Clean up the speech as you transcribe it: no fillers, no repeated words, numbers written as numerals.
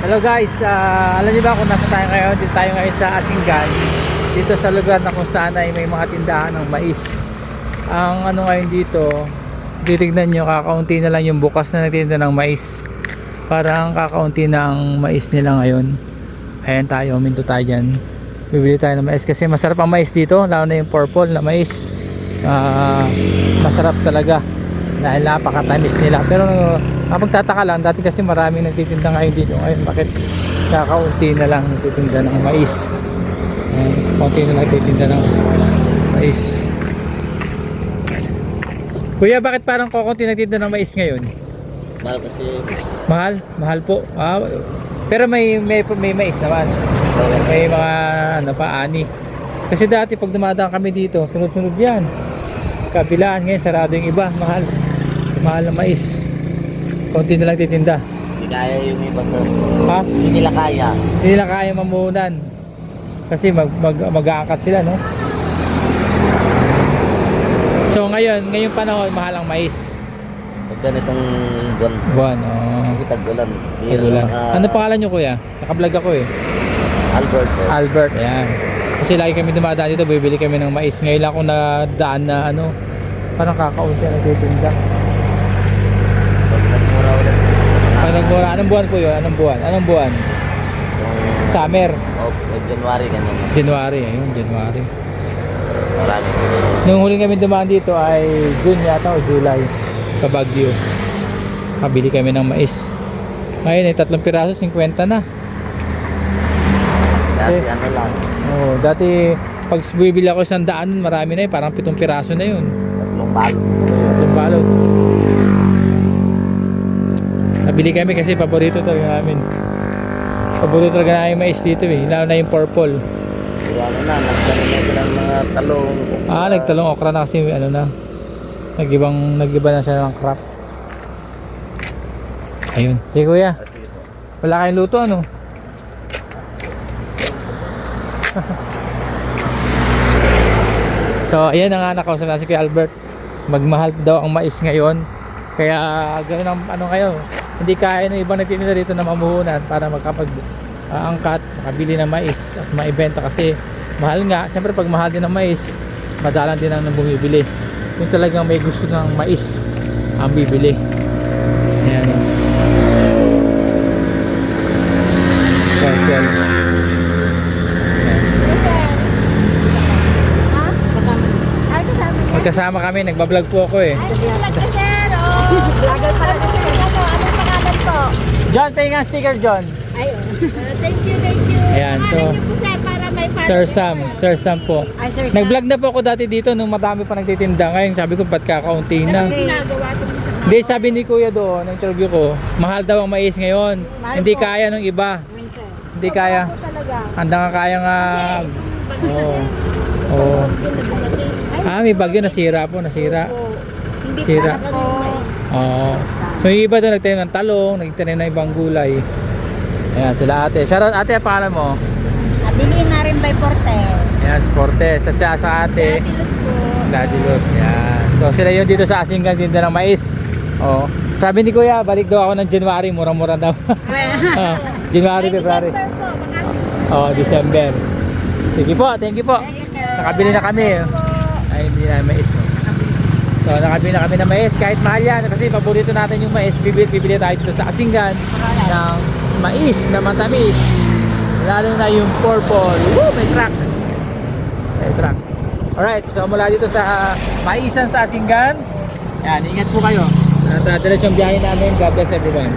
Hello guys, alam niyo ba kung nasa tayo ngayon? Dito tayo ngayon sa Asingan. Dito sa lugar na kung saan ay may mga tindahan ng mais. Ang ano ngayon dito, titignan nyo, kakaunti na lang yung bukas na nagtitinda ng mais. Parang kakaunti na ang mais nila ngayon. Ayan tayo, minto tayo dyan. Bibili tayo ng mais kasi masarap ang mais dito, lalo na yung purple na mais. Masarap talaga dahil napakatamis nila. Pero kapagtataka lang, dati kasi maraming nagtitinda ngayon dito. Ngayon bakit kakaunti na lang nagtitinda ng mais? Kaunti na lang nagtitinda ng mais. Kuya, bakit parang kaunti nagtitinda ng mais ngayon? Mahal kasi. Mahal? Mahal po. Pero may mais naman. May mga ano pa, ani. Kasi dati pag dumadaan kami dito, sunod-sunod yan. Kabilaan, ngayon sarado yung iba. Mahal na mais. Konti na lang titinda. Hindi kaya yung iba sir. Ha? Hindi nila kaya. Hindi nila kaya mamuhunan. Kasi mag-aangkat sila, no? So ngayong panahon, mahal ang mais. Pag ganitong buwan. Buwan, Kasi tag-ulan. Tag-ulan. Ano pangalan nyo, kuya? Naka-vlog ako eh. Albert sir. Albert, ayan. Kasi lagi kami dumadaan dito, bibili kami ng mais. Ngayon lang ako nadaan na ano, parang kakaunti na nagtitinda. Pag nagmura ulit. Pag nagmura, anong buwan po yun? Anong buwan? Anong buwan? Summer. January ganun. January, ayun, January. Marami. Nung huling kami dumaan dito ay June yata o July. Sa Baguio. Kabili kami ng mais. Ngayon ay 3 piraso, 50 na. Dati Okay. ano lang. Dati pag bibili ako 100, marami na yun. Parang 7 piraso na yun. 3 balot. 3 balot. Nabili kami kasi paborito talaga namin. Paborito talaga namin mais dito eh. Lalo na yung purple. Kaya ano na, nagkaroon na sila ng mga talong. Nagtalong okra na kasi ano na. Nag-iba na siya ng crop. Ayun. Sige kuya. Sige po. Wala kayong luto ano? So ayan na nga, nakausap na si Kuya Albert. Magmahal daw ang mais ngayon. Kaya ganoon ang ano ngayon. Hindi kaya ng ibang nagtitinda dito na mamuhunan para makapag-angkat, makabili ng mais at maibenta kasi mahal nga. Siyempre pag mahal din ng mais, madalang din ang bumibili. Yung talagang may gusto ng mais ang bibili. Ayan o. Magkasama kami, nagbablog po ako eh. Ay, vlog ka sir! Oh! Vlogger pala na sir. Anong pangalan po? John, tingin ang sticker John. Ay, thank you, thank you. Ayan, so, Pangalan niyo po sir para may Sir Sam, Sir Sam po. Ay, Sir Sam. Nag-vlog na po ako dati dito nung madami pa nagtitinda. Ngayon sabi ko ba't kakaunti na. Anong ginagawa ito sa mga? Hindi, sabi ni Kuya doon, ng interview ko, mahal daw ang mais ngayon. Mahal Hindi po. kaya nung iba. Minsan. Hindi kaya. Ako talaga. Handa nga kaya nga. Oo. Oo. May bagyo, nasira po, nasira. Hindi Sira. pa po. Oo. So yung iba doon nagtanim ng talong, nagtanim ng ibang gulay. Ayan, sila ate. Shoutout ate, ang pangalan mo? Abilin na rin by Porte. Ayan, Sportes. At siya sa ate. Datilus po. Ladilos, yan. So sila yun dito sa Asingan, tinda ng mais. Oh. Sabi ni Kuya, balik daw ako ng January, murang-mura daw. January, February. December po, mga December. Sige po, thank you po. Thank you, sir. Nakabili na kami. Ay, hindi na mais. No? So nakabili na kami ng mais, kahit mahal yan. Kasi paborito natin yung mais. Bibili tayo dito sa Asingan ng mais na matamis. Lalo na yung purple. Woo! May truck. May truck. Alright, so mula dito sa maisan sa Asingan. Yan, ingat po kayo. At diretso ang biyahe namin. God bless everyone.